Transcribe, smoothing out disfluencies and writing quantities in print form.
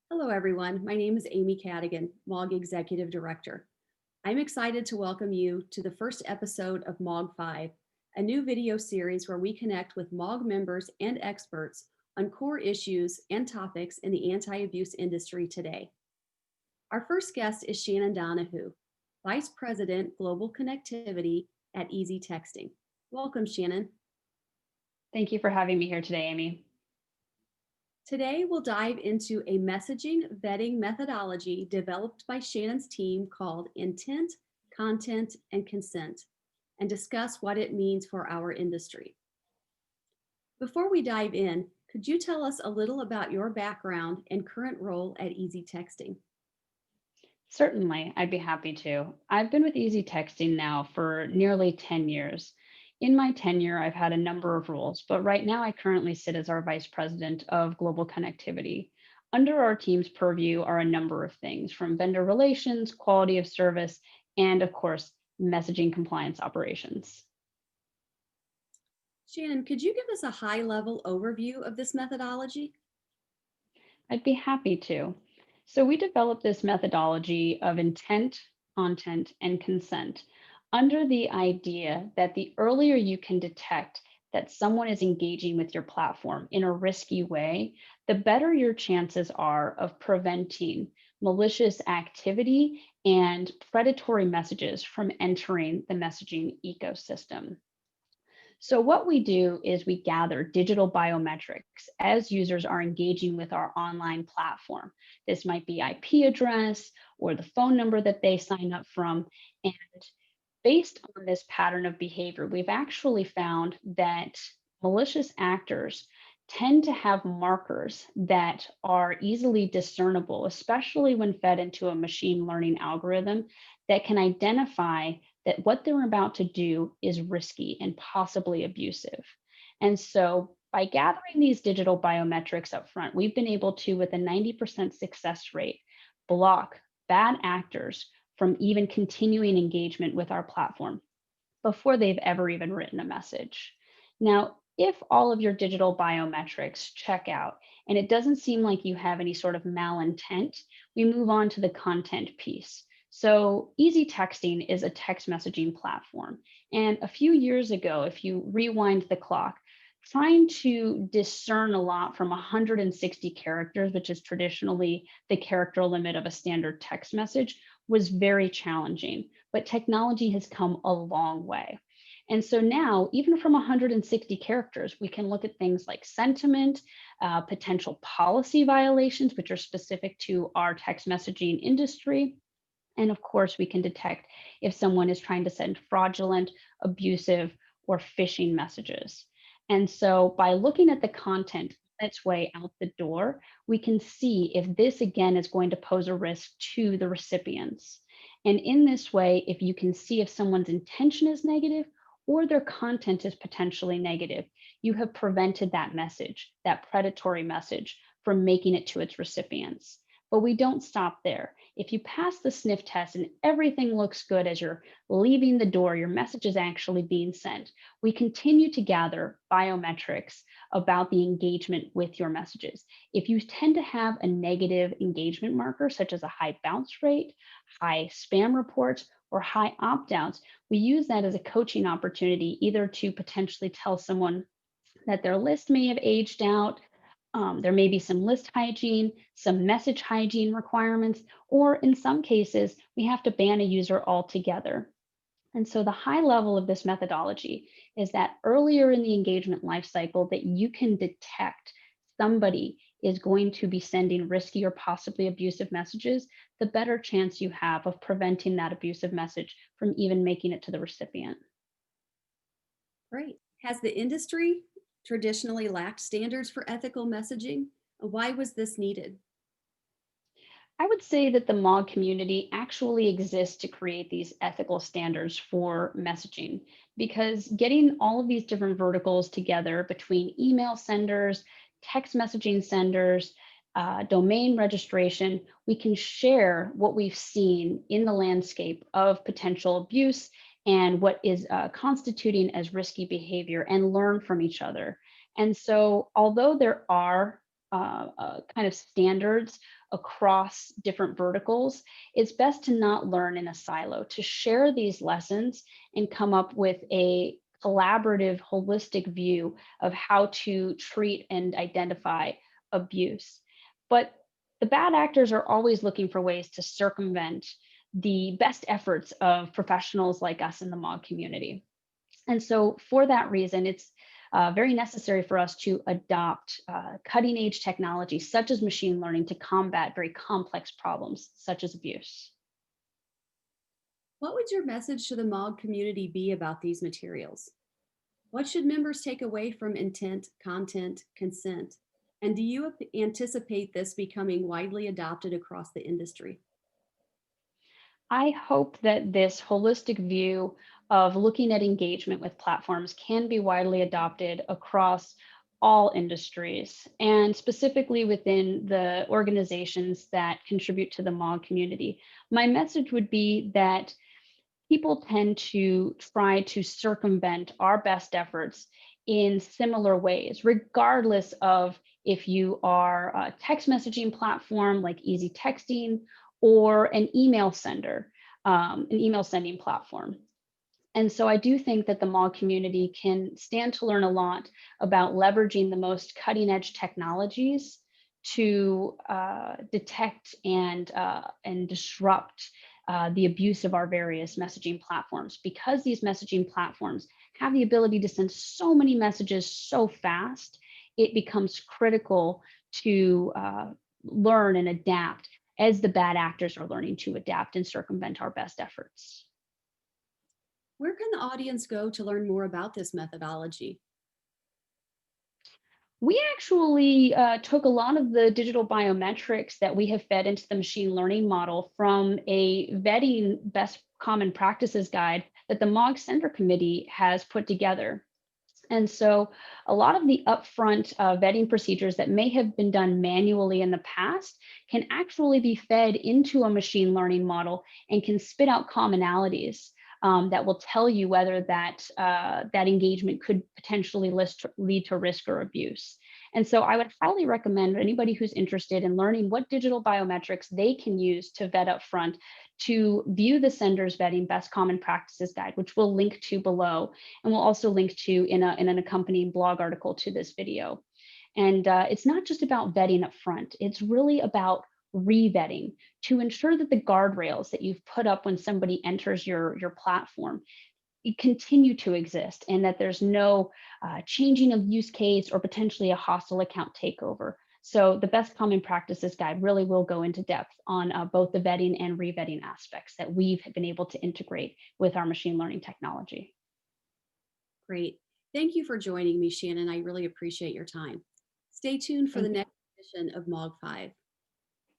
Hello, everyone. My name is Amy Cadigan, MAAWG Executive Director. I'm excited to welcome you to the first episode of MAAWG 5, a new video series where we connect with MAAWG members and experts on core issues and topics in the anti-abuse industry today. Our first guest is Shannon Donohue, Vice President, Global Connectivity at Easy Texting. Welcome, Shannon. Thank you for having me here today, Amy. Today, we'll dive into a messaging vetting methodology developed by Shannon's team called Intent, Content, and Consent, and discuss what it means for our industry. Before we dive in, could you tell us a little about your background and current role at Easy Texting? Certainly, I'd be happy to. I've been with Easy Texting now for nearly 10 years. In my tenure, I've had a number of roles, but right now I currently sit as our Vice President of Global Connectivity. Under our team's purview are a number of things from vendor relations, quality of service, and of course, messaging compliance operations. Shannon, could you give us a high-level overview of this methodology? I'd be happy to. So, we developed this methodology of intent, content, and consent under the idea that the earlier you can detect that someone is engaging with your platform in a risky way, the better your chances are of preventing malicious activity and predatory messages from entering the messaging ecosystem. So, what we do is we gather digital biometrics as users are engaging with our online platform. This might be IP address or the phone number that they sign up from. And based on this pattern of behavior, we've actually found that malicious actors tend to have markers that are easily discernible, especially when fed into a machine learning algorithm that can identify that what they're about to do is risky and possibly abusive. And so by gathering these digital biometrics up front, we've been able to, with a 90% success rate, block bad actors from even continuing engagement with our platform before they've ever even written a message. Now, if all of your digital biometrics check out and it doesn't seem like you have any sort of malintent, we move on to the content piece. So, Easy Texting is a text messaging platform. And a few years ago, if you rewind the clock, trying to discern a lot from 160 characters, which is traditionally the character limit of a standard text message, was very challenging. But technology has come a long way. And so now, even from 160 characters, we can look at things like sentiment, potential policy violations, which are specific to our text messaging industry. And of course, we can detect if someone is trying to send fraudulent, abusive, or phishing messages. And so by looking at the content on its way out the door, we can see if this again is going to pose a risk to the recipients. And in this way, if you can see if someone's intention is negative or their content is potentially negative, you have prevented that message, that predatory message, from making it to its recipients. But we don't stop there. If you pass the sniff test and everything looks good as you're leaving the door, your message is actually being sent, we continue to gather biometrics about the engagement with your messages. If you tend to have a negative engagement marker, such as a high bounce rate, high spam reports, or high opt-outs, we use that as a coaching opportunity, either to potentially tell someone that their list may have aged out. There may be some list hygiene, some message hygiene requirements, or in some cases, we have to ban a user altogether. And so the high level of this methodology is that earlier in the engagement lifecycle that you can detect somebody is going to be sending risky or possibly abusive messages, the better chance you have of preventing that abusive message from even making it to the recipient. Great. Has the industry traditionally lacked standards for ethical messaging? Why was this needed? I would say that the MAAWG community actually exists to create these ethical standards for messaging because getting all of these different verticals together between email senders, text messaging senders, domain registration, we can share what we've seen in the landscape of potential abuse and what is constituting as risky behavior and learn from each other. And so, although there are kind of standards across different verticals, it's best to not learn in a silo, to share these lessons and come up with a collaborative, holistic view of how to treat and identify abuse. But the bad actors are always looking for ways to circumvent the best efforts of professionals like us in the MAAWG community. And so, for that reason, it's very necessary for us to adopt cutting edge technology, such as machine learning, to combat very complex problems, such as abuse. What would your message to the MOG community be about these materials? What should members take away from intent, content, consent? And do you anticipate this becoming widely adopted across the industry? I hope that this holistic view of looking at engagement with platforms can be widely adopted across all industries and specifically within the organizations that contribute to the MAAWG community. My message would be that people tend to try to circumvent our best efforts in similar ways, regardless of if you are a text messaging platform like easy texting or an email sending platform. And so I do think that the MAAWG community can stand to learn a lot about leveraging the most cutting edge technologies to detect and disrupt the abuse of our various messaging platforms, because these messaging platforms have the ability to send so many messages so fast. It becomes critical to learn and adapt as the bad actors are learning to adapt and circumvent our best efforts. Where can the audience go to learn more about this methodology? We actually took a lot of the digital biometrics that we have fed into the machine learning model from a vetting best common practices guide that the MAAWG Center Committee has put together. And so a lot of the upfront vetting procedures that may have been done manually in the past can actually be fed into a machine learning model and can spit out commonalities that will tell you whether that engagement could potentially lead to risk or abuse. And so I would highly recommend anybody who's interested in learning what digital biometrics they can use to vet upfront to view the sender's vetting best common practices guide, which we'll link to below, and we'll also link to in an accompanying blog article to this video. And it's not just about vetting up front, it's really about re-vetting to ensure that the guardrails that you've put up when somebody enters your platform continue to exist, and that there's no changing of use case or potentially a hostile account takeover. So the best common practices guide really will go into depth on both the vetting and re-vetting aspects that we've been able to integrate with our machine learning technology. Great. Thank you for joining me, Shannon. I really appreciate your time. Stay tuned for the Thank you. next edition of MOG 5.